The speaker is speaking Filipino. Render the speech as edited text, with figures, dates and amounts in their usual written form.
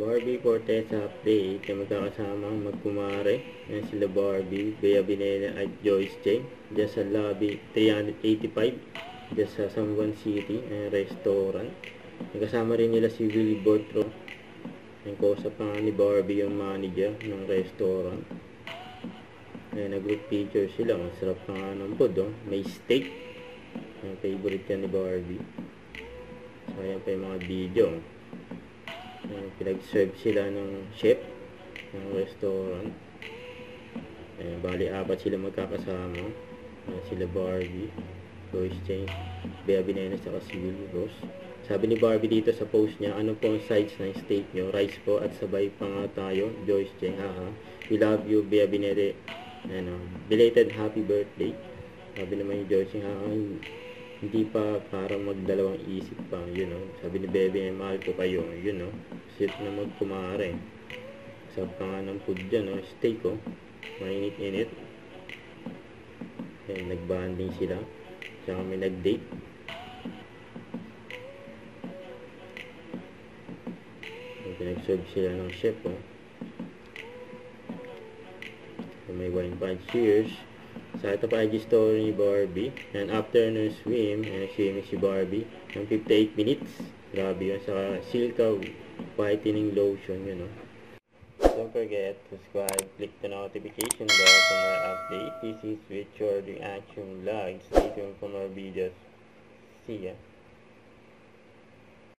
Barbie Fortesa update na magkakasamang magkumare. Yan sila Barbie, Bea Binena at Joyce Cheng. Diyan sa lobby 385. Diyan sa San Juan City, restaurant. Nagkasama rin nila si Willie Botro. Yung kausap pa ni Barbie yung manager ng restaurant. Nag-group picture sila. Masarap pa nga ng food. May steak. Yung favorite yan ni Barbie. So ayan pa yung mga video. Pinag-serve sila ng chef ng restaurant. Bali, 4 sila magkakasama. Sila Barbie, Joyce Cheng, Bea Binena, saka si Willie Rose. Sabi ni Barbie dito sa post niya, ano po ang sides ng steak nyo? Rice po at sabay pa nga tayo. Joyce Cheng, haha. We love you, Bea Binena. Belated happy birthday. Sabi naman ni Joyce Cheng, haha. Hindi pa para magdalawang isip pa, Sabi ni Bebe, mahal ko kayo, Sit na magkumare. Sabi pa nga ng food dyan, steak, mainit-init. Nagbanding sila. Tsaka may nag-date. Pinag-serve sila ng chef, May wine pan. Cheers! So, ito pa IG story ni Barbie. And after ng swim, swimming si Barbie ng 58 minutes. Grabe yun. Saka Silka whitening lotion, Don't forget to subscribe, click the notification bell for more updates. This is Richard Reaction Vlog. Stay tuned for more videos. See ya.